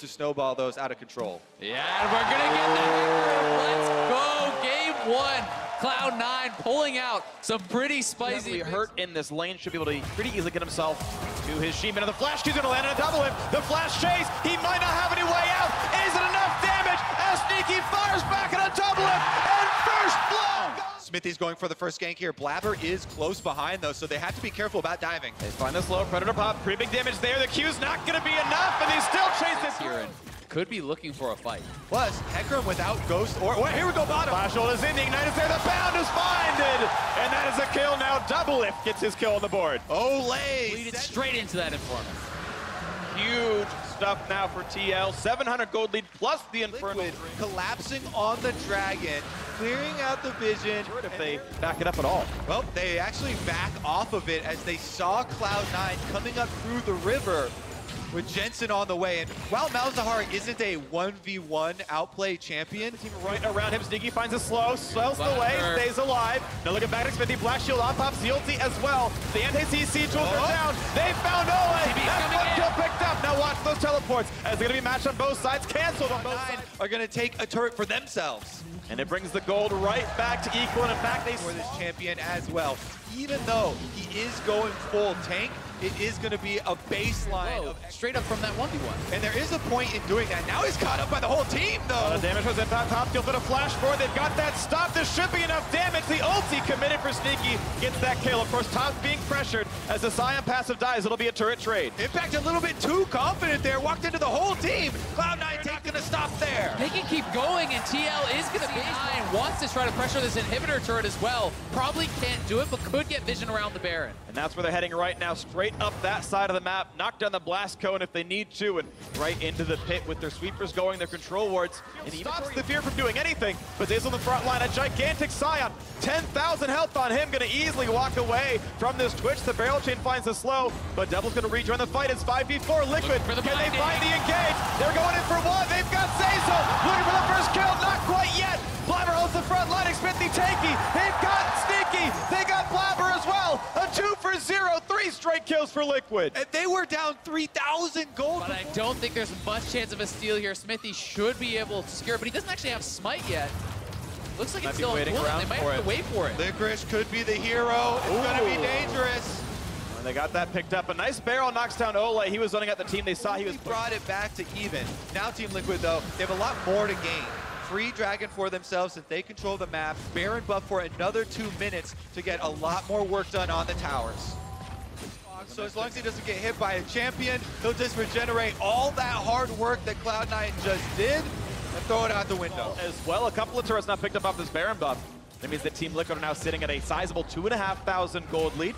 to snowball those out of control. Yeah, and we're gonna get the Let's go, game one. Cloud9 pulling out some pretty spicy. Hurt in this lane, should be able to pretty easily get himself to his Sheeman. And the flash Q's gonna land on a double him. The flash chase, he might not have any way out. Is it enough damage? As Sneaky fires back on a double him, and first blood. Smithy's going for the first gank here. Blabber is close behind though, so they have to be careful about diving. They find this low Predator pop, pretty big damage there. The Q's not gonna be enough, and he still chases here and could be looking for a fight. Plus, Hecarim without Ghost or here we go bottom. Flash ult is in, the Ignite is there, the bound is finded! And that is a kill now. Doublelift gets his kill on the board. Olay! Lead it straight into that Inferno. Huge stuff now for TL. 700 gold lead plus the Inferno. Collapsing on the Dragon, clearing out the vision. If they back it up at all. Well, they actually back off of it as they saw Cloud9 coming up through the river with Jensen on the way. And while Malzahar isn't a 1v1 outplay champion, Team right around him. Sneaky finds a slow, swells the way, stays alive. Now looking back at Smithy, Black Shield on pops the ulti as well. The anti-CC tools are down. They found Ole. That's one kill picked up. Now watch those teleports as they're gonna be matched on both sides, canceled on both sides. are gonna take a turret for themselves. And it brings the gold right back to equal. And in fact, they for this champion as well. Even though he is going full tank, it is going to be a baseline of straight up from that 1v1. And there is a point in doing that. Now he's caught up by the whole team, though. The damage was at top kill for the flash forward. They've got that stop. There should be enough damage. The ulti committed for Sneaky gets that kill. Of course, Top's being pressured. As the Scion passive dies, it'll be a turret trade. Impact a little bit too confident there. Walked into the whole team. Cloud9 not going to stop there. They can keep going, and TL is going to be behind. Wants to try to pressure this inhibitor turret as well. Probably can't do it, but could get vision around the Baron. And that's where they're heading right now, straight up that side of the map, knock down the blast cone if they need to, and right into the pit with their sweepers going, their control wards, and he stops the fear from doing anything, but Zay's on the front line, a gigantic Scion, 10,000 health on him, gonna easily walk away from this Twitch. The barrel chain finds the slow, but Devil's gonna rejoin the fight. It's 5v4, Liquid, can they find the engage? They're going in for one, they've got Zayzel, looking for the first kill, not quite yet. Blabber holds the front line, Smithy tanky, they've got Sneaky, they got Blabber as well, a 2-for-0, 3 straight kills for Liquid. And they were down 3,000 gold. But I don't think there's much chance of a steal here. Smithy should be able to secure it, but he doesn't actually have Smite yet. Looks like it's still in cooldown. They might have to wait for it. Licorice could be the hero. It's going to be dangerous. And they got that picked up. A nice barrel knocks down Ole. He was running at the team. They saw he was brought it back to even. Now Team Liquid, though, they have a lot more to gain. Free Dragon for themselves if they control the map. Baron buff for another 2 minutes to get a lot more work done on the towers. So as long as he doesn't get hit by a champion, he'll just regenerate all that hard work that Cloud9 just did and throw it out the window. As well, a couple of turrets not picked up off this Baron buff. That means that Team Liquid are now sitting at a sizable 2,500 gold lead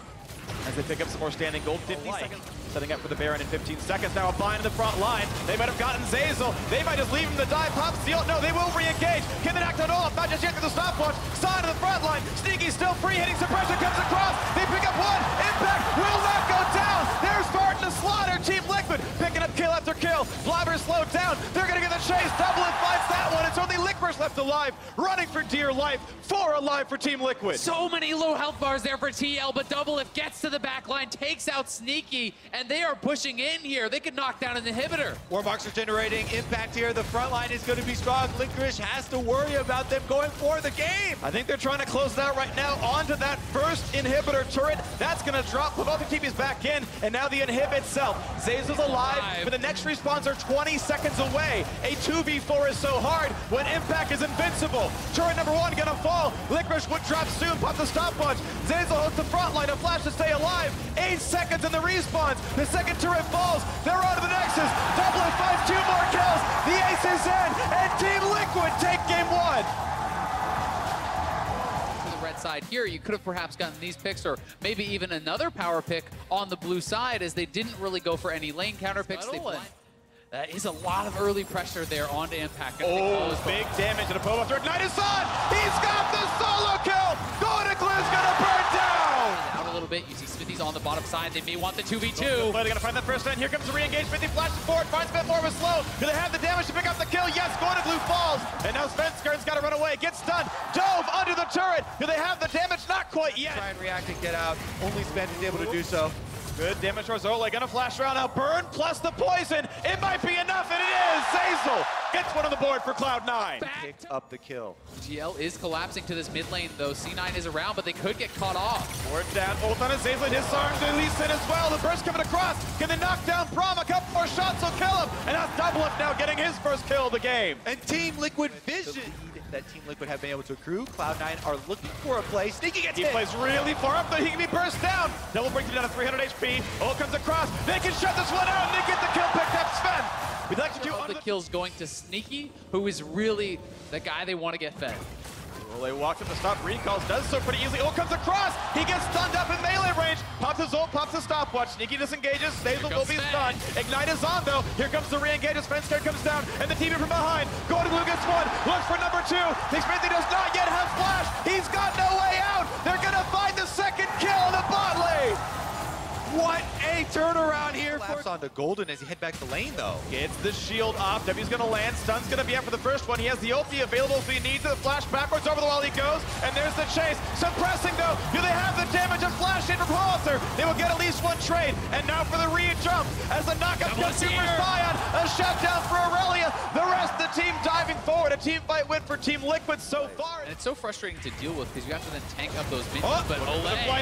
as they pick up some more standing gold. 50 seconds. Setting up for the Baron in 15 seconds. Now a bind in the front line. They might have gotten Zayzel. They might just leave him to die. Pop steal. No, they will re-engage. Can they knock down Olaf? Not just yet because the stopwatch. Side of the front line. Sneaky still free. Hitting suppression comes across. They pick up one. Impact will not go down. They're starting to slaughter Team Liquid. Picking up kill after kill. Blabber slowed down. They're going to get the chase. Doublelift finds that one. It's only Licorice left alive. Running for dear life. 4 alive for Team Liquid. So many low health bars there for TL, but Doublelift gets to the back line, takes out Sneaky, and they are pushing in here. They could knock down an inhibitor. Warbox are generating impact here. The front line is going to be strong. Licorice has to worry about them going for the game. I think they're trying to close it out right now onto that first inhibitor turret. That's going to drop. Both the TP's back in, and now the inhib itself. Zayzel's alive, but the next respawns are 20 seconds away. A 2v4 is so hard when impact is invincible. Turret number 1 going to fall. Licorice would drop soon. Pop the stopwatch. Zayzel holds the front line. A flash to stay alive. 8 seconds in the respawns. The second turret falls. They're on to the Nexus. Doublelift finds 2 more kills. The ace is in, and Team Liquid take game 1. To the red side here, you could have perhaps gotten these picks, or maybe even another power pick on the blue side, as they didn't really go for any lane counter picks. That is a lot of early pressure there onto Impact. Oh, big damage to the Povo after Ignite is on! He's got the solo kill! Golden Glue's gonna burn down! Out a little bit, you see Smithy's on the bottom side. They may want the 2v2. They're gonna find that first man. Here comes the re-engage. Smithy flashes forward, finds a bit more of a slow. Do they have the damage to pick up the kill? Yes, Golden Glue falls. And now Svenskern's gotta run away. Gets stunned. Dove under the turret. Do they have the damage? Not quite yet. Try and react and get out. Only Sven is able to do so. Good damage towards Ole. Gonna flash around now. Burn plus the poison. It might be enough, and it is. Gets one on the board for Cloud9. Picked up the kill. TL is collapsing to this mid lane, though. C9 is around, but they could get caught off. Ward down, ult on his Azelin, disarms Elise in as well. The burst coming across. Can they knock down Braum? A couple more shots will kill him. And that's Doublelift now getting his first kill of the game. And Team Liquid vision that Team Liquid have been able to accrue. Cloud9 are looking for a play. Sneaky gets hit. He plays really far up, though. He can be burst down. Double brings him down to 300 HP. Ult comes across. They can shut this one out, and they get the kill picked up. Sven. We'd like to do All the kills going to Sneaky, who is really the guy they want to get fed. Well, they walks up to stop recalls, does so pretty easily. Ult comes across. He gets stunned up in melee range. Pops his ult, pops the stopwatch. Sneaky disengages. Sazel will be stunned. Ignite is on, though. Here comes the re-engage as Spencer comes down, and the team from behind. Golden Blue gets one. Looks for number two. Thinks Smithy does not yet have flash. He's got no way out. They're going to find the second kill in the bot lane. What a turnaround here for onto Golden as he head back to lane, though. Gets the shield off. W's going to land. Stun's going to be up for the first one. He has the ulti available if he needs it. The flash backwards over the wall he goes. And there's the chase. Suppressing, though. Do they have the damage of flash in from Holzer? They will get at least one trade. And now for the re-jump as the knockup comes through for Sion. A shutdown for Aurelia. The rest of the team diving forward. A team fight win for Team Liquid so far. And it's so frustrating to deal with because you have to then tank up those minions. But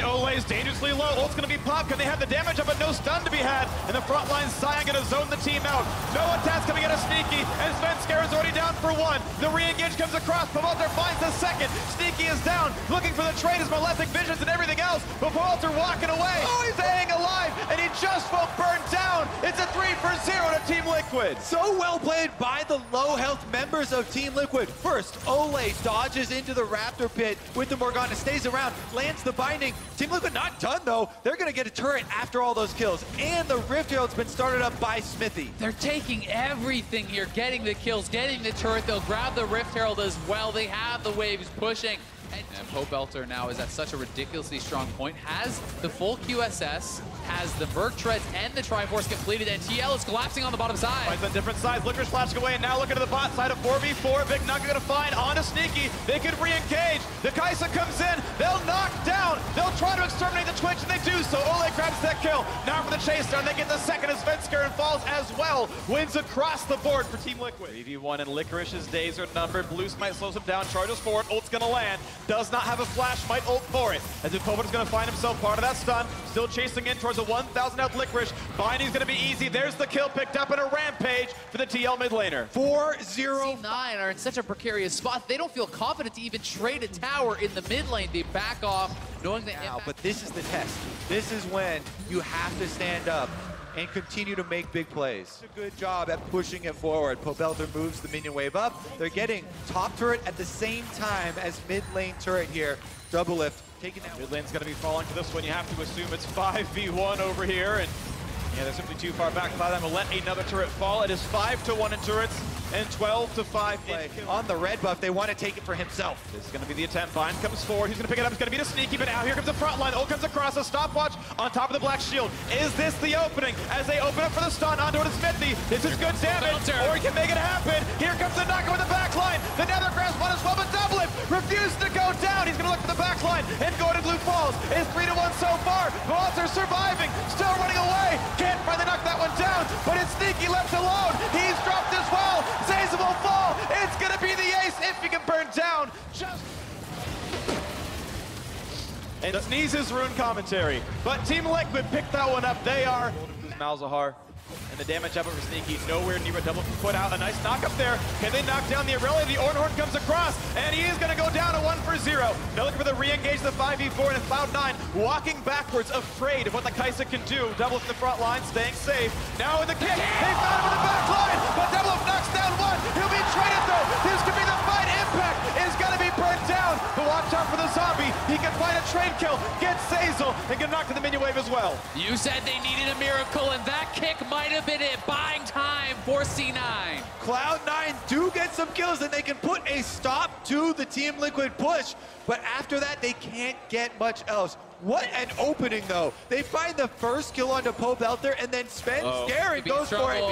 Ole is dangerously low. Ult's going to be popped. Can they have the damage up, but no stun to be had? In the front line, Sion going to zone the team out. No attacks coming out of Sneaky, and Svenskar is already down for one. The re-engage comes across. Pawalter finds the second. Sneaky is down, looking for the trade as Malefic Visions and everything else, but Pawalter walking away. Oh, he's staying alive, and he just won't burn down. It's a 3-0 to Team Liquid. So well played by the low health members of Team Liquid. First, Ole dodges into the Raptor pit with the Morgana, stays around, lands the binding. Team Liquid not done, though. They're going to get a turret after all those kills, and the Rift Herald's been started up by Smithy. They're taking everything here, getting the kills, getting the turret. They'll grab the Rift Herald as well. They have the waves pushing. And Pobelter now is at such a ridiculously strong point. Has the full QSS, has the Merc Treads and the Triforce completed, and TL is collapsing on the bottom side. Fights on different sides. Licorice flashing away, and now looking to the bot side of 4v4. Big Nugget gonna find onto Sneaky. They could re-engage. The Kaisa comes in. They'll knock down. They'll try to exterminate the Twitch, and they do so. Ole grabs that kill. Now for the chase down. They get the second as Svenskar and falls as well. Wins across the board for Team Liquid. 3v1 and Licorice's days are numbered. Blue Smite slows him down, charges forward. Ult's gonna land. Does not have a flash, might ult for it. As if Pobelter's gonna find himself part of that stun. Still chasing in towards a 1,000 health Licorice. Binding's gonna be easy. There's the kill picked up in a rampage for the TL mid laner. 4-0. C9 are in such a precarious spot. They don't feel confident to even trade a tower in the mid lane. They back off, knowing that now, but this is the test. This is when you have to stand up and continue to make big plays. A good job at pushing it forward. Pobelter moves the minion wave up. They're getting top turret at the same time as mid lane turret here. Doublelift taking that. Mid lane's gonna be falling to this one. You have to assume it's 5v1 over here, and yeah, they're simply too far back. Cloud9 will let another turret fall. It is 5-1 in turrets and 12-5 in on the red buff. They want to take it for himself. This is going to be the attempt. Bind comes forward. He's going to pick it up. It's going to be the Sneaky, but now here comes the front line. Ult comes across. A stopwatch on top of the black shield. Is this the opening? As they open up for the stun onto it is Smithy. This is good damage, or he can make it happen. Here comes the knocker with the back line. The Nether grabs one as well, but Doublelift refuses to go down. He's going to look for the back line, and Golden Blue falls. It's 3-1 so far. Pawalter surviving, still running away. Can't finally knock that one down, but it's Sneaky left alone. He's dropped as well. Zaza will fall. It's going to be the ace if he can burn down. And sneezes rune commentary. But Team Liquid picked that one up. They are Malzahar. And the damage up over Sneaky, nowhere near a double. Put out a nice knock up there. Can they knock down the Aurelia? The Ornhorn comes across, and he is going to go down to 1-0. Now looking for the re-engage the 5v4, and Cloud9 walking backwards, afraid of what the Kaisa can do. Double in the front line, staying safe. Now with the kick, they found him in the back line, but Double knocks down one. He'll be traded though. This could be the fight. Impact is going to be burnt down, but watch out for the zombie. He can find a trade kill, gets Zazel, and get knocked to the minion wave as well. You said they needed a miracle, and that kick might have been it. Buying time for C9. Cloud9 do get some kills, and they can put a stop to the Team Liquid push. But after that, they can't get much else. What an opening, though. They find the first kill onto Pobelter, and then Svenskar goes for it.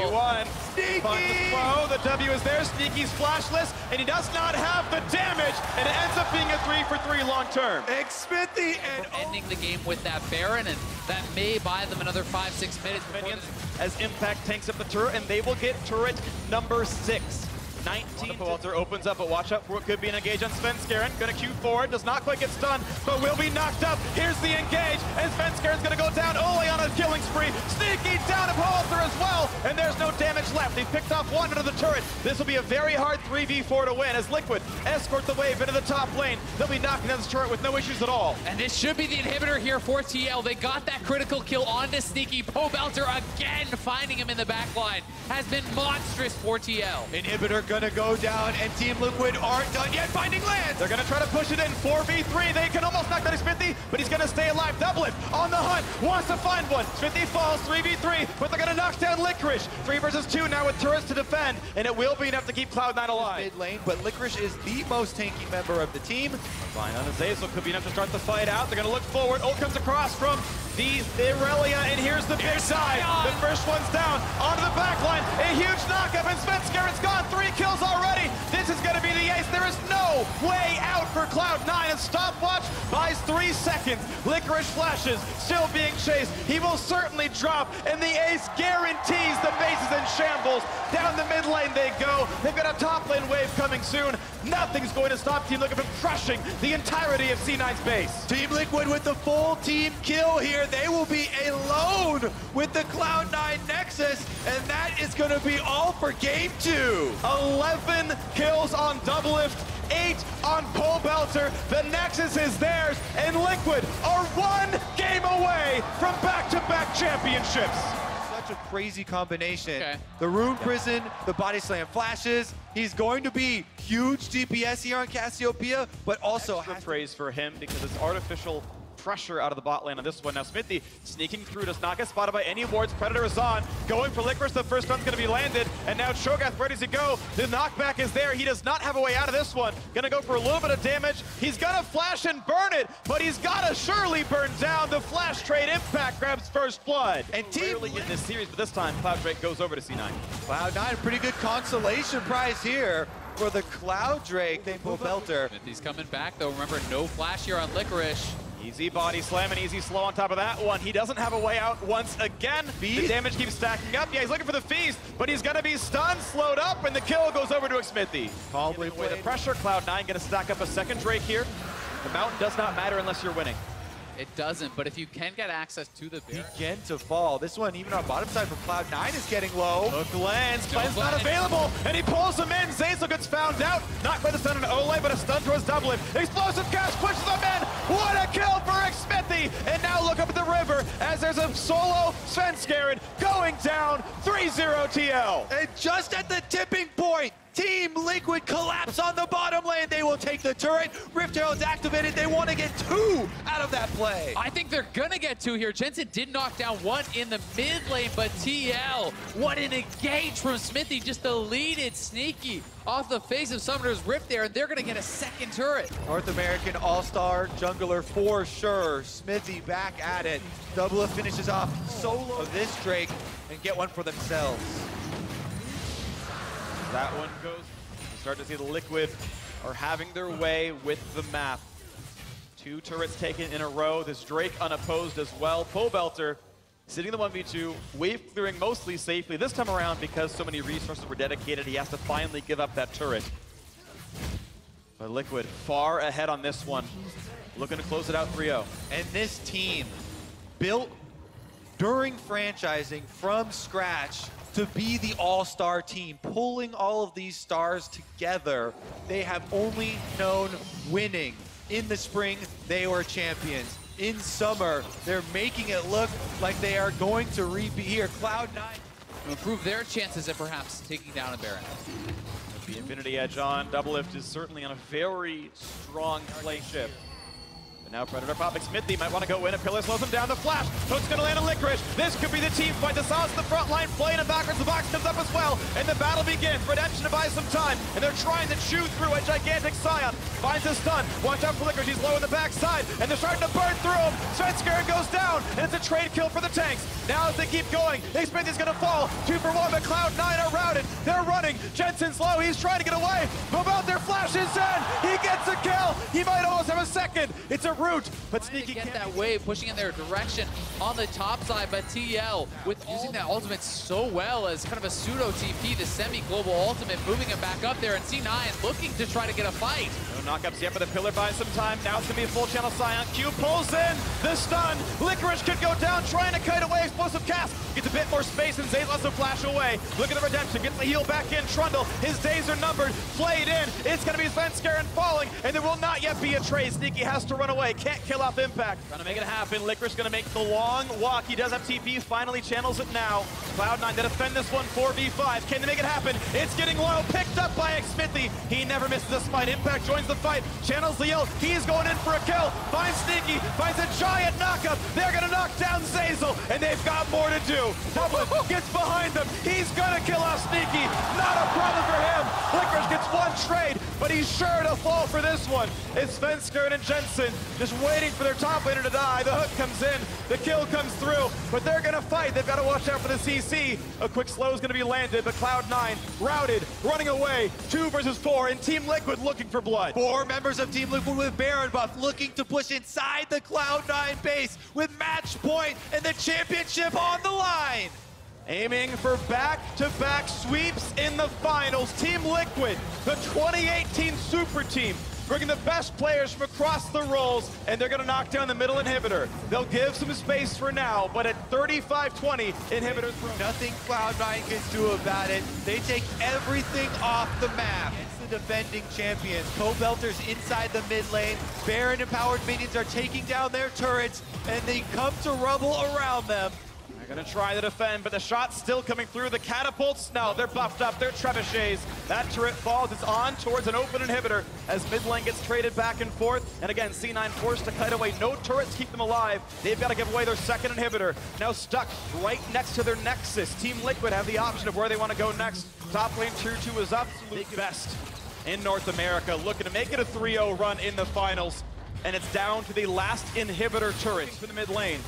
Sneaky! The W is there. Sneaky's flashless, and he does not have the damage, and it ends up being a 3-for-3 long term. Smithy and ending the game with that Baron, and that may buy them another 5-6 minutes. Minions as Impact tanks up the turret, and they will get turret number 6. 19. Walter opens up, but watch out for what could be an engage on Svenskeren. Gonna Q forward, does not quite get stunned, but will be knocked up. Here's the engage, and Svenskeren's gonna go down. Ole on a killing spree. Sneaky down to Walter as well, and there's no damage left. They picked off one under the turret. This will be a very hard 3v4 to win as Liquid escort the wave into the top lane. They'll be knocking down this turret with no issues at all. And this should be the inhibitor here for TL. They got that critical kill onto Sneaky. Pobelter again finding him in the back line has been monstrous for TL. Inhibitor gonna go down, and Team Liquid aren't done yet finding Lance. They're gonna try to push it in 4v3. They can almost knock down Smithy, but he's gonna stay alive. Doublelift on the hunt, wants to find one. Smithy falls 3v3, but they're gonna knock down Licorice. 3 versus 2 now with turrets to defend, and it will be enough to keep Cloud9 alive. Mid lane, but Licorice is the most tanky member of the team. Fine on Azazel could be enough to start the fight out. They're gonna look forward. Ult comes across from the Irelia, and here's the big side. The first one's down onto the back line. A huge knockup, and Svenskeren's gone. 3 kills already. This is gonna be the ace. There is no way out for Cloud9, and stopwatch buys 3 seconds. Licorice flashes, still being chased. He will certainly drop, and the ace guarantees the base is in shambles. Down the mid lane they go. They've got a top lane wave coming soon. Nothing's going to stop Team Liquid from crushing the entirety of C9's base. Team Liquid with the full team kill here. They will be alone with the Cloud9 Nexus, and that is going to be all for game 2. 11 kills on Doublelift, 8 on Pobelter. The Nexus is theirs, and Liquid are 1 game away from back-to-back championships. Such a crazy combination. Okay. The Rune Prison, the Body Slam flashes. He's going to be huge DPS here on Cassiopeia, but also extra praise for him because it's artificial pressure out of the bot lane on this one. Now Smithy sneaking through, does not get spotted by any wards. Predator is on, going for Licorice. The first one's going to be landed, and now Cho'Gath ready to go. The knockback is there. He does not have a way out of this one. Gonna go for a little bit of damage. He's gonna flash and burn it, but he's gotta surely burn down. The flash trade impact grabs first blood. And rarely in this series, but this time Cloud Drake goes over to C9. Cloud9, pretty good consolation prize here for the Cloud Drake. They Pobelter. Smithy's coming back though. Remember, no flash here on Licorice. Easy body slam and easy slow on top of that one. He doesn't have a way out once again. The damage keeps stacking up. Yeah, he's looking for the feast, but he's gonna be stunned, slowed up, and the kill goes over to Smithy. Calmly away the pressure. Cloud9 gonna stack up a second Drake here. The mountain does not matter unless you're winning. It doesn't, but if you can get access to the Baron. Begin to fall. This one, even on bottom side for Cloud9, is getting low. Hook lands, Cleanse No not available, and he pulls him in. Zazel gets found out, not by the stun on Ole, but a stun towards Doublelift. Explosive cast pushes him in. What a kill for Smithy! And now look up at the river as there's a solo Svenskeren going down. 3-0 TL. And just at the tipping point, Team Liquid collapse on the bottom lane. They will take the turret. Rift Herald's activated. They want to get 2 out of that play. I think they're gonna get 2 here. Jensen did knock down 1 in the mid lane, but TL, what an engage from Smithy, just deleted Sneaky off the face of Summoner's Rift there, and they're gonna get a second turret. North American All-Star jungler for sure. Smithy back at it. Doublelift finishes off solo of this Drake and get one for themselves. That one goes. You start to see the Liquid are having their way with the map. 2 turrets taken in a row. This Drake unopposed as well. Pobelter sitting the 1v2, wave clearing mostly safely. This time around, because so many resources were dedicated, he has to finally give up that turret. But Liquid far ahead on this one. Looking to close it out 3-0. And this team built during franchising from scratch to be the all-star team, pulling all of these stars together. They have only known winning. In the spring, they were champions. In summer, they're making it look like they are going to repeat here. Cloud9 To improve their chances at perhaps taking down a Baron. The Infinity Edge on. Doublelift is certainly on a very strong play shift. Now Predator popping. Smithy might want to go in. A pillar slows him down. The flash. Hook's going to land on Licorice. This could be the team fight. The Silence the front line. Playing him backwards. The box comes up as well. And the battle begins. Redemption to buy some time. And they're trying to chew through a gigantic Scion. Finds a stun. Watch out for Licorice. He's low in the backside. And they're starting to burn through him. Svenskeren goes down. And it's a trade kill for the tanks. Now as they keep going, Smithy's going to fall. 2 for 1, but Cloud9 are routed. They're running. Jensen's low. He's trying to get away. Pobelter flashes in. He gets a kill. He might almost have a second. It's a route, but Trying to Sneaky get can't that wave, pushing in their direction on the top side, but TL with using that ultimate so well as kind of a pseudo TP, the semi-global ultimate, moving it back up there, and C9 looking to try to get a fight. No knockups yet, but the pillar buys some time. Now it's gonna be a full channel Scion. Q pulls in the stun. Licorice could go down, trying to kite away. Explosive cast gets a bit more space, and Zay lets him flash away. Look at the redemption, gets the heal back in. Trundle, his days are numbered. Flayed in. It's gonna be Svenskeren falling, and there will not yet be a trade. Sneaky has to run away. Can't kill off Impact. Trying to make it happen. Licorice gonna make the long walk. He does have TP. Finally channels it now. Cloud9 to defend this one. 4v5. Can they make it happen? It's getting low. Picked up by Xmithy. He never misses a smite. Impact joins the fight. Channels the ult. He's going in for a kill. Finds Sneaky. Finds a giant knockup. They're gonna knock down Zazel, and they've got more to do. Dublin gets behind them. He's gonna kill off Sneaky. Not a problem for him. Licorice gets one trade, but he's sure to fall for this one. It's Svenskeren and Jensen just waiting for their top laner to die. The hook comes in. The kill comes through, but they're gonna fight. They've got to watch out for the CC. A quick slow is gonna be landed, but Cloud9 routed, running away. 2 versus 4, and Team Liquid looking for blood. 4 members of Team Liquid with Baron buff looking to push inside the Cloud9 base with match point and the championship on the line. Aiming for back-to-back sweeps in the finals. Team Liquid, the 2018 Super Team, bringing the best players from across the roles, and they're gonna knock down the middle inhibitor. They'll give some space for now, but at 35-20, inhibitors broken. Nothing Cloud9 can do about it. They take everything off the map. It's the defending champions. Co-Belters inside the mid lane. Baron empowered minions are taking down their turrets, and they come to rubble around them. Gonna try to defend, but the shot's still coming through. The catapults, no, they're buffed up. They're trebuchets. That turret falls. It's on towards an open inhibitor as mid lane gets traded back and forth. And again, C9 forced to kite away. No turrets keep them alive. They've got to give away their second inhibitor. Now stuck right next to their Nexus. Team Liquid have the option of where they want to go next. Top lane tier 2 is absolute best in North America, looking to make it a 3-0 run in the finals. And it's down to the last inhibitor turret for the mid lane.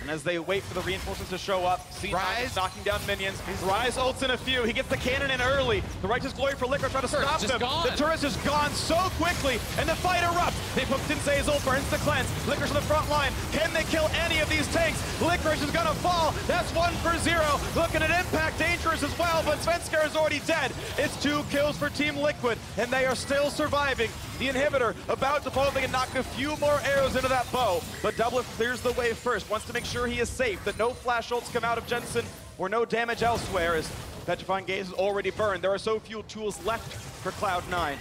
And as they wait for the reinforcements to show up, C9 knocking down minions. Rise ults in a few. He gets the cannon in early. The Righteous Glory for Liquor trying to stop them. The turret's just gone so quickly, and the fight erupts. They put in Zazel, burns the cleanse. Licorice on the front line. Can they kill any of these tanks? Licorice is gonna fall. That's 1 for 0. Looking at Impact, dangerous as well, but Svenskeren is already dead. It's 2 kills for Team Liquid, and they are still surviving. The inhibitor about to fall. They can knock a few more arrows into that bow, but Doublet clears the way first. Wants to make sure he is safe, that no flash ults come out of Jensen or no damage elsewhere, as Petrifying Gaze is already burned. There are so few tools left for Cloud9.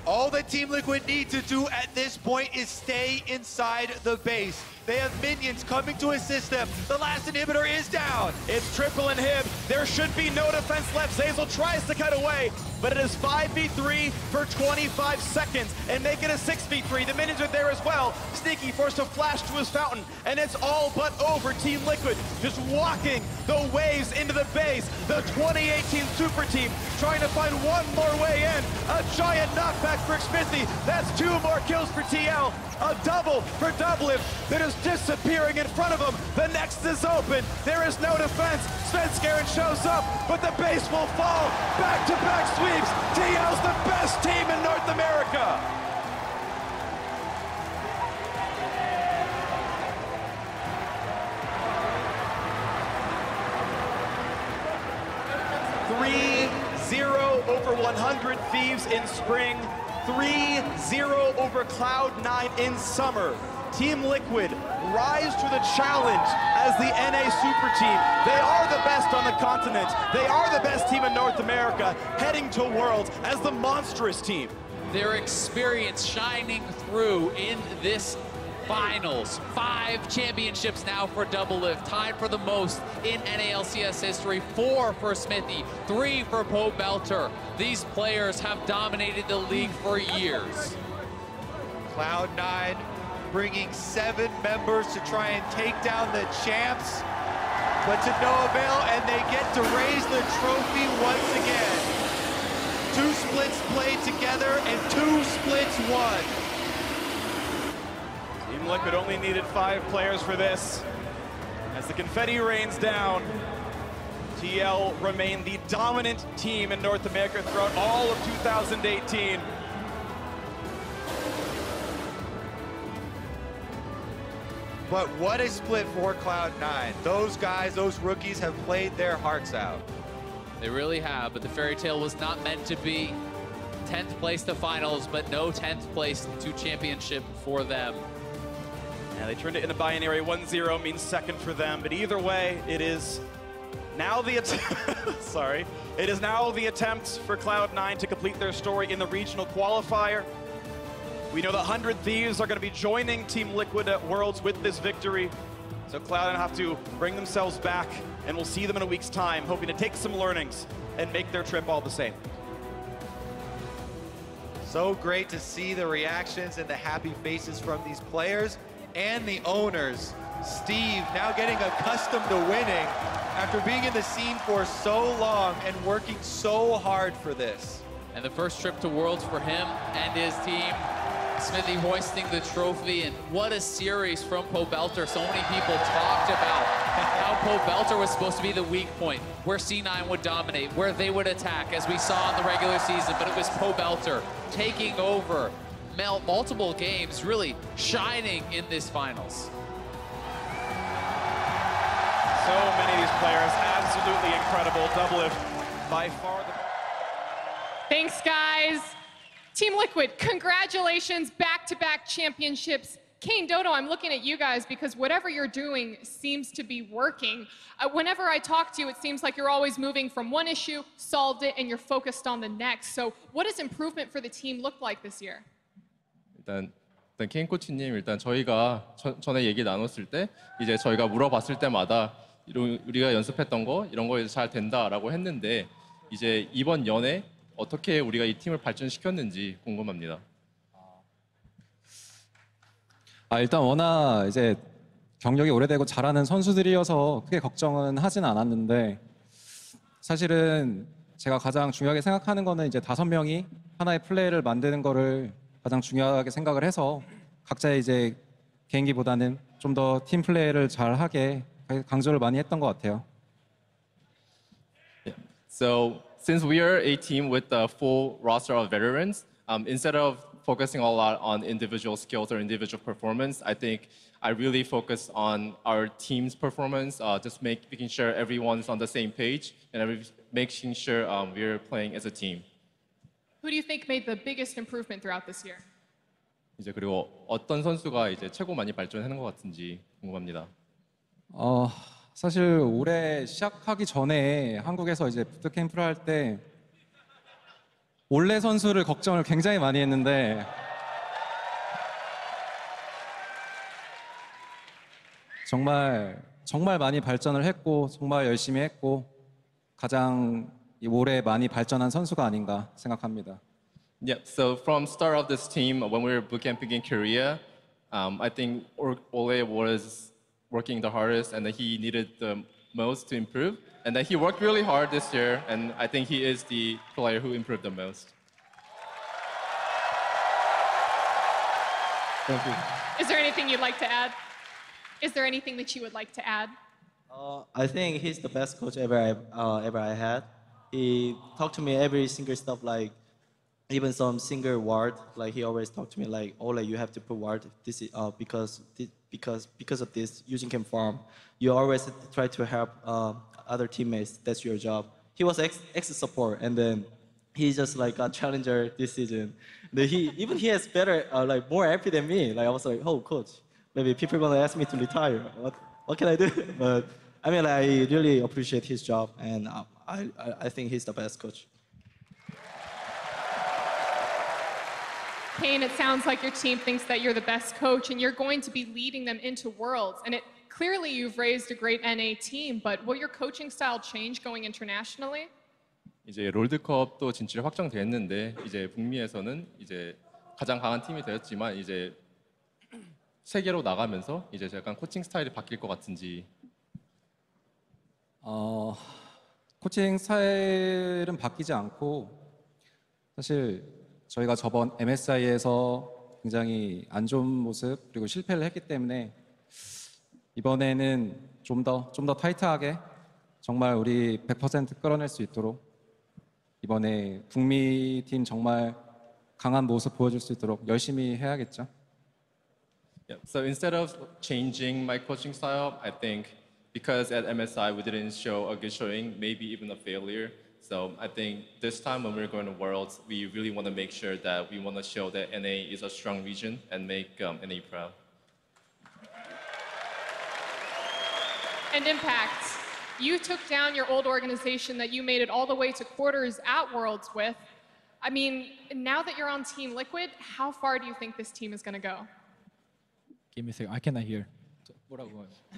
All that Team Liquid need to do at this point is stay inside the base. They have minions coming to assist them. The last inhibitor is down. It's triple inhib. There should be no defense left. Zazel tries to cut away, but it is 5v3 for 25 seconds, and make it a 6v3. The minions are there as well. Sneaky forced to flash to his fountain, and it's all but over. Team Liquid just walking the waves into the base. The 2018 Super Team trying to find one more way in. A giant knockback for Xmithy. That's 2 more kills for TL. A double for Doublet that is disappearing in front of him. The next is open. There is no defense. Svenskeren shows up, but the base will fall. Back-to-back sweeps. TL's the best team in North America. Over 100 Thieves in spring, 3-0 over Cloud9 in summer. Team Liquid rise to the challenge as the NA Super Team. They are the best on the continent. They are the best team in North America, heading to Worlds as the monstrous team. Their experience shining through in this finals. 5 championships now for Doublelift, tied for the most in NA/LCS history. 4 for Xmithy, 3 for Poe Belter. These players have dominated the league for years. Cloud9 bringing 7 members to try and take down the champs, but to no avail, and they get to raise the trophy once again. 2 splits played together and 2 splits won. Team Liquid only needed 5 players for this. As the confetti rains down, TL remained the dominant team in North America throughout all of 2018. But what a split for Cloud9. Those guys, those rookies have played their hearts out. They really have, but the fairy tale was not meant to be. 10th place to finals, but no 10th place to championship for them. Yeah, they turned it into binary. 1-0 means second for them, but either way, it is now the sorry. It is now the attempt for Cloud9 to complete their story in the regional qualifier. We know that 100 Thieves are going to be joining Team Liquid at Worlds with this victory. So Cloud9 have to bring themselves back, and we'll see them in a week's time, hoping to take some learnings and make their trip all the same. So great to see the reactions and the happy faces from these players and the owners. Steve now getting accustomed to winning after being in the scene for so long and working so hard for this. And the first trip to Worlds for him and his team. Smithy hoisting the trophy, and what a series from Pobelter. So many people talked about how Pobelter was supposed to be the weak point, where C9 would dominate, where they would attack, as we saw in the regular season, but it was Pobelter taking over multiple games, really shining in this finals. So many of these players, absolutely incredible. Doublelift by far the... Thanks, guys. Team Liquid, congratulations, back-to-back championships. Kane, Dodo, I'm looking at you guys because whatever you're doing seems to be working. Whenever I talk to you, it seems like you're always moving from one issue, solved it, and you're focused on the next. So what does improvement for the team look like this year? 일단 케인 코치님, 일단 저희가 전에 얘기 나눴을 때 이제 저희가 물어봤을 때마다 우리가 연습했던 거 이런 거에 잘 된다라고 했는데 이제 이번 연에 어떻게 우리가 이 팀을 발전시켰는지 궁금합니다. 일단 워낙 이제 경력이 오래되고 잘하는 선수들이어서 크게 걱정은 하진 않았는데 사실은 제가 가장 중요하게 생각하는 거는 이제 5명이 하나의 플레이를 만드는 거를 가장 중요하게 생각을 해서 각자의 이제 개인기보다는 좀 더 팀 플레이를 잘하게 강조를 많이 했던 것 같아요. So since we are a team with a full roster of veterans, instead of focusing a lot on individual skills or individual performance, I think I really focus on our team's performance, just making sure everyone's on the same page and making sure we're playing as a team. Who do you think made the biggest improvement throughout this year? 이제 그리고 어떤 선수가 이제 최고 많이 발전하는 것 같은지 궁금합니다. 사실 올해 시작하기 전에 한국에서 이제 부트캠프를 할 때 올레 선수를 걱정을 굉장히 많이 했는데 정말 많이 발전을 했고 정말 열심히 했고 가장 올해 많이 발전한 선수가 아닌가 생각합니다. Yeah, so from start of this team, when we were bootcamping in Korea, I think Ole was working the hardest and that he needed the most to improve. And that he worked really hard this year, and I think he is the player who improved the most. Thank you. Is there anything you'd like to add? Is there anything that you would like to add? I think he's the best coach ever I had. He talked to me every single stuff, like even some single word. Like he always talked to me like, "Ole, you have to put word. This is because of this using can farm. You always try to help other teammates. That's your job." He was ex support, and then he just like a challenger this season. He has better like more happy than me. Like I was like, "Oh, coach, maybe people gonna ask me to retire. What can I do?" But I mean, I really appreciate his job, and I think he's the best coach. Kane, it sounds like your team thinks that you're the best coach and you're going to be leading them into Worlds. And clearly you've raised a great NA team, but will your coaching style change going internationally? 이제 롤드컵도 진출이 확정됐는데 이제 북미에서는 이제 가장 강한 팀이 되었지만 이제 세계로 나가면서 이제 약간 코칭 스타일이 바뀔 것 같은지. 코칭 스타일은 바뀌지 않고 사실 저희가 저번 MSI에서 굉장히 안 좋은 모습 그리고 실패를 했기 때문에 이번에는 좀 더 타이트하게 정말 우리 100% 끌어낼 수 있도록 이번에 북미 팀 정말 강한 모습 보여줄 수 있도록 열심히 해야겠죠. Yeah. So instead of changing my coaching style, I think because at MSI we didn't show a good showing, maybe even a failure. So I think this time when we're going to Worlds, we really want to make sure that we want to show that NA is a strong region and make NA proud. And Impact, you took down your old organization that you made it all the way to quarters at Worlds with. I mean, now that you're on Team Liquid, how far do you think this team is going to go? Give me a second. I cannot hear.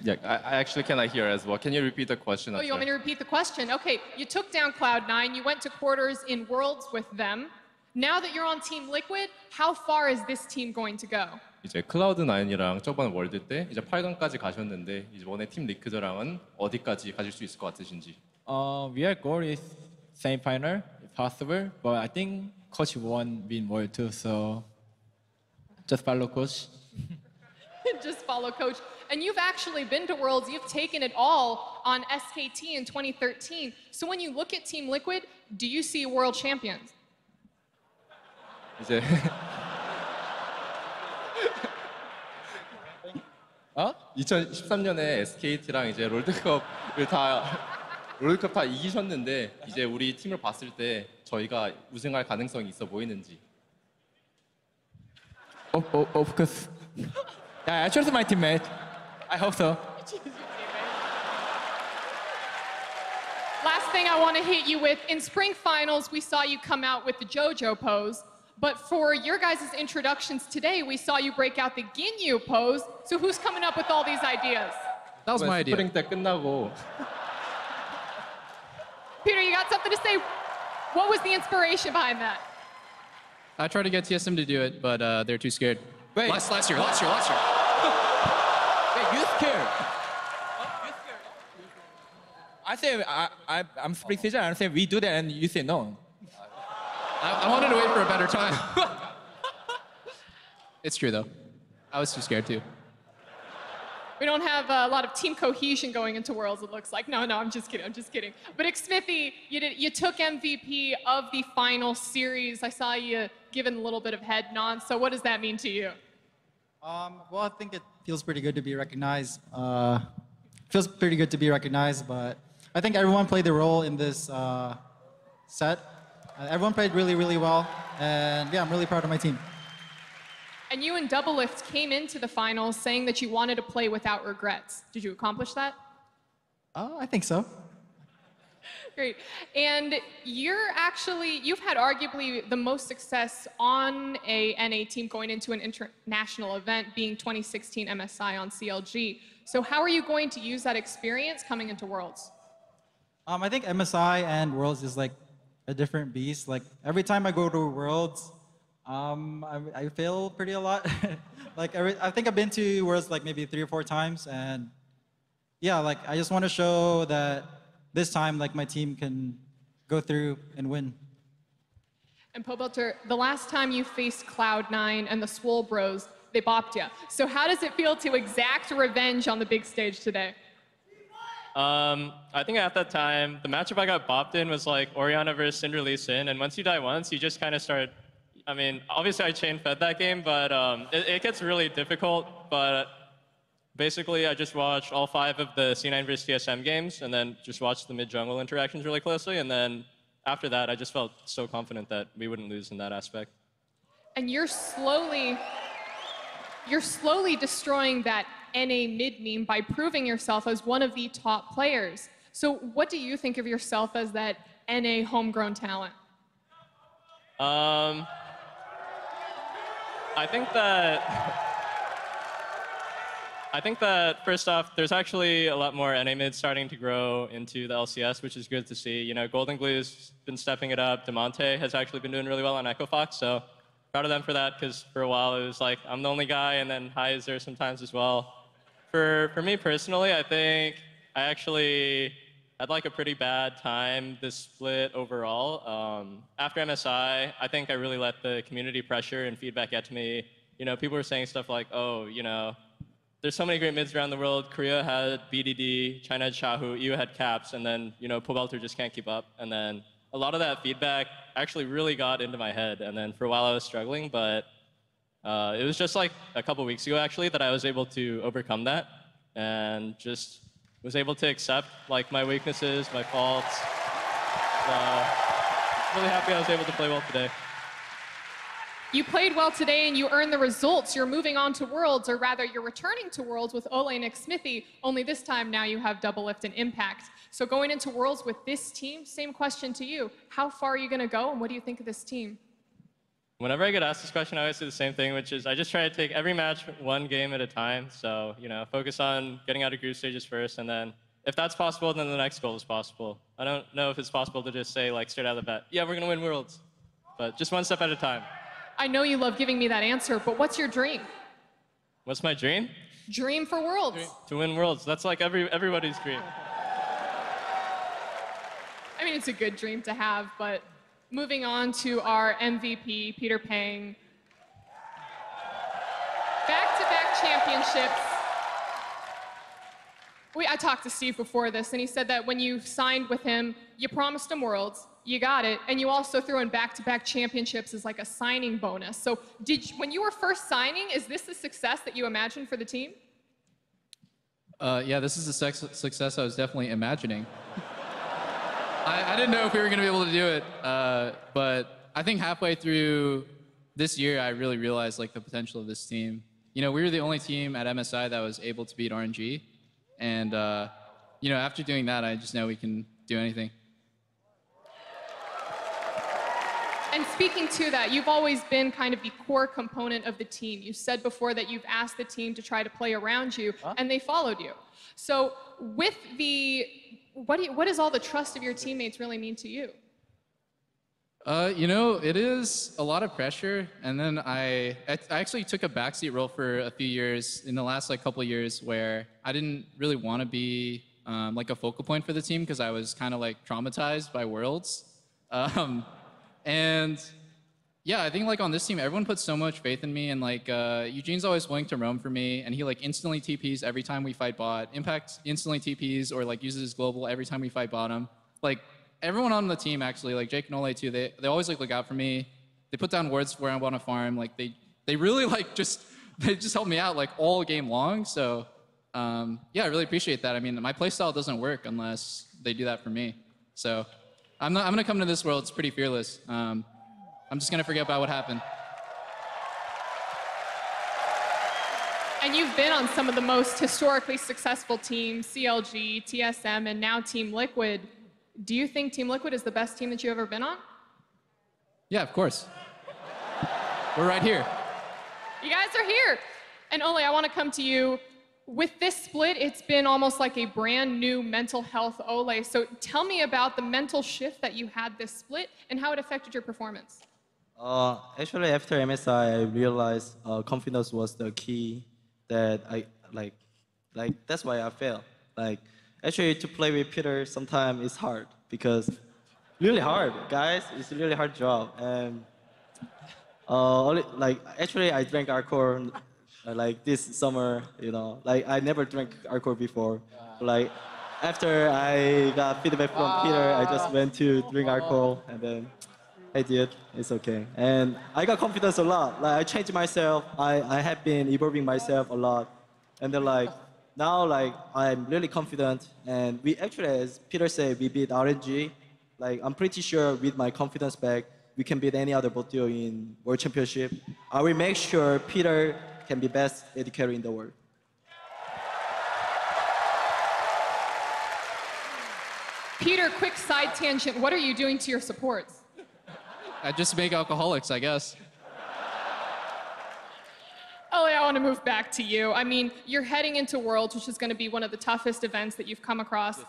Yeah, I actually cannot hear as well. Can you repeat the question? Oh, you want me to repeat the question? Okay, you took down Cloud9, you went to quarters in Worlds with them. Now that you're on Team Liquid, how far is this team going to go? 이제 클라우드9이랑 저번 월드 때 이제 8강까지 가셨는데 이번에 팀 리크저랑은 어디까지 가실 수 있을 것 같으신지? We are goal is semi-final if possible, but I think coach won win world too, so just follow coach. Just follow coach. And you've actually been to Worlds, you've taken it all on SKT in 2013. So when you look at Team Liquid, do you see world champions? 이제 2013년에 SKT랑 이제 롤드컵 다 이기셨는데 이제 우리 팀을 봤을 때 저희가 우승할 가능성이 있어 보이는지. Of course. Yeah, I chose my teammate. I hope so. Last thing I want to hit you with, in spring finals, we saw you come out with the JoJo pose. But for your guys' introductions today, we saw you break out the Ginyu pose. So who's coming up with all these ideas? That was my idea. 스프링 때 끝나고 Peter, you got something to say? What was the inspiration behind that? I tried to get TSM to do it, but they're too scared. Wait. Last year. Wait, you scared? I say I'm spring season. I say we do that, and you say no. I wanted to wait for a better time. It's true though. I was too scared too. We don't have a lot of team cohesion going into Worlds, it looks like. No, I'm just kidding. But Xmithy, you took MVP of the final series. I saw you giving a little bit of head nod. So what does that mean to you? Well, I think it feels pretty good to be recognized. Feels pretty good to be recognized, but I think everyone played their role in this set. Everyone played really, really well, and yeah, I'm really proud of my team. And you and Doublelift came into the finals saying that you wanted to play without regrets. Did you accomplish that? I think so. Great. And you've had arguably the most success on a NA team going into an international event, being 2016 MSI on CLG. So how are you going to use that experience coming into Worlds? I think MSI and Worlds is like a different beast. Like every time I go to Worlds, I fail pretty a lot. I think I've been to Worlds like maybe 3 or 4 times, and yeah, like I just want to show that this time like my team can go through and win. And Pobelter, the last time you faced Cloud9 and the Swole Bros, they bopped you. So how does it feel to exact revenge on the big stage today? I think at that time, the matchup I got bopped in was like Orianna versus Cinder Lee Sin, and once you die once, you just kind of start, I mean, obviously I chain fed that game, but it gets really difficult, but basically I just watched all 5 of the C9 versus TSM games, and then just watched the mid-jungle interactions really closely, and then after that, I just felt so confident that we wouldn't lose in that aspect. And you're slowly destroying that NA mid meme by proving yourself as one of the top players. So what do you think of yourself as that NA homegrown talent? I think that first off, there's actually a lot more NA mids starting to grow into the LCS, which is good to see. You know, Golden Glue's been stepping it up. Demonte has actually been doing really well on Echo Fox, so proud of them for that, because for a while it was like I'm the only guy, and then Hai is there sometimes as well. For me personally, I think I actually had like a pretty bad time this split overall. After MSI, I think I really let the community pressure and feedback get to me. You know, people were saying stuff like, oh, you know, there's so many great mids around the world. Korea had BDD, China had Shahu, EU had Caps, and then, you know, Pobelter just can't keep up. And then a lot of that feedback actually really got into my head. And then for a while I was struggling, but It was just like a couple weeks ago, actually, that I was able to overcome that and just was able to accept like my weaknesses, my faults. Really happy I was able to play well today. You played well today and you earned the results. You're moving on to Worlds, or rather you're returning to Worlds with Ole Nick Smithy, only this time now you have Double Lift and Impact. So going into Worlds with this team, same question to you. How far are you gonna go and what do you think of this team? Whenever I get asked this question, I always say the same thing, which is I just try to take every match one game at a time. So, you know, focus on getting out of group stages first, and then if that's possible, then the next goal is possible. I don't know if it's possible to just say, like, straight out of the bat, yeah, we're gonna win Worlds, but just one step at a time. I know you love giving me that answer, but what's your dream? What's my dream? Dream for Worlds. To win Worlds. That's like everybody's dream. I mean, it's a good dream to have, but moving on to our MVP, Peter Pang. Back-to-back championships. I talked to Steve before this, and he said that when you signed with him, you promised him Worlds, you got it, and you also threw in back-to-back championships as like a signing bonus. So when you were first signing, is this the success that you imagined for the team? Yeah, this is the success I was definitely imagining. I didn't know if we were going to be able to do it, but I think halfway through this year, I really realized like the potential of this team. You know, we were the only team at MSI that was able to beat RNG, and you know, after doing that, I just know we can do anything. And speaking to that, you've always been kind of the core component of the team. You said before that you've asked the team to try to play around you, and they followed you. So with the, what does all the trust of your teammates really mean to you? You know, it is a lot of pressure, and then I actually took a backseat role for a few years in the last like couple of years where I didn't really want to be like a focal point for the team because I was kind of like traumatized by Worlds. And yeah, I think like on this team, everyone puts so much faith in me, and like Eugene's always willing to roam for me, and he like instantly TPs every time we fight bot. Impact instantly TPs or like uses his global every time we fight bottom. Like everyone on the team actually, like Jake and Ole too, they always like look out for me. They put down words where I want to farm. Like they really like they just help me out like all game long. So yeah, I really appreciate that. I mean, my playstyle doesn't work unless they do that for me. So I'm gonna come to this world. It's pretty fearless. I'm just gonna forget about what happened. And you've been on some of the most historically successful teams, CLG, TSM, and now Team Liquid. Do you think Team Liquid is the best team that you've ever been on? Yeah, of course. We're right here. You guys are here. And Ole, I want to come to you. With this split, it's been almost like a brand new mental health Ole. So tell me about the mental shift that you had this split and how it affected your performance. Actually, after MSI, I realized confidence was the key that I like that's why I failed. Like actually to play with Peter sometimes it's hard because really hard, guys. It's a really hard job. And like actually I drank alcohol like this summer, you know, like I never drank alcohol before. Like after I got feedback from Peter, I just went to drink alcohol and then I did. It's okay. And I got confidence a lot. Like I changed myself. I have been evolving myself a lot. And then like now like I'm really confident. And we actually, as Peter said, we beat RNG. Like I'm pretty sure with my confidence back, we can beat any other bot duo in World Championship. I will make sure Peter can be best AD carry in the world. Peter, quick side tangent. What are you doing to your supports? I just make alcoholics, I guess. Ole, I want to move back to you. I mean, you're heading into Worlds, which is going to be one of the toughest events that you've come across.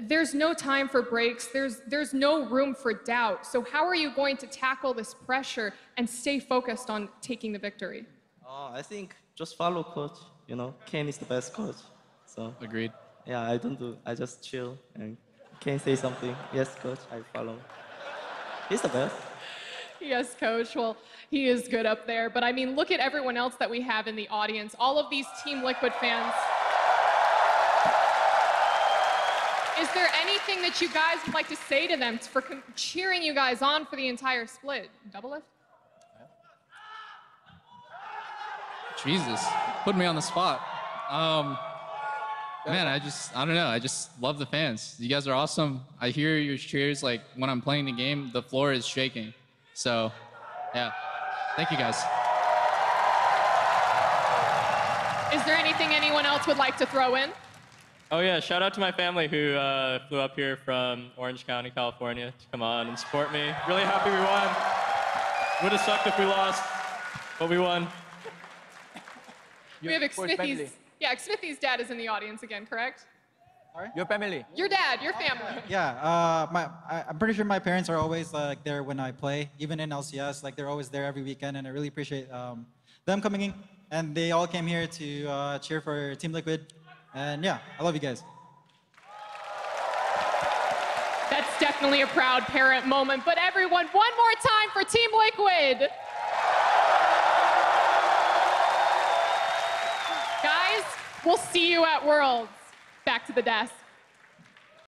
There's no time for breaks. There's no room for doubt. So how are you going to tackle this pressure and stay focused on taking the victory? I think just follow coach. You know, Kane is the best coach. So agreed. Yeah, I just chill and Kane say something. Yes, coach, I follow. He's the best. Yes, coach. Well, he is good up there. But I mean, look at everyone else that we have in the audience. All of these Team Liquid fans. Is there anything that you guys would like to say to them for cheering you guys on for the entire split? Double lift? Jesus, put me on the spot. Man, I don't know. I just love the fans. You guys are awesome. I hear your cheers like when I'm playing the game, the floor is shaking. So, yeah, thank you guys. Is there anything anyone else would like to throw in? Oh yeah, shout out to my family who flew up here from Orange County, California to come on and support me. Really happy we won. Would have sucked if we lost, but we won. We have Xmithy's. Yeah, Xmithy's dad is in the audience again, correct? Sorry? Your family. Your dad, your family. Yeah, I'm pretty sure my parents are always there when I play, even in LCS. Like they're always there every weekend, and I really appreciate them coming in. And they all came here to cheer for Team Liquid. And yeah, I love you guys. That's definitely a proud parent moment. But everyone, one more time for Team Liquid. Guys, we'll see you at Worlds. Back to the desk.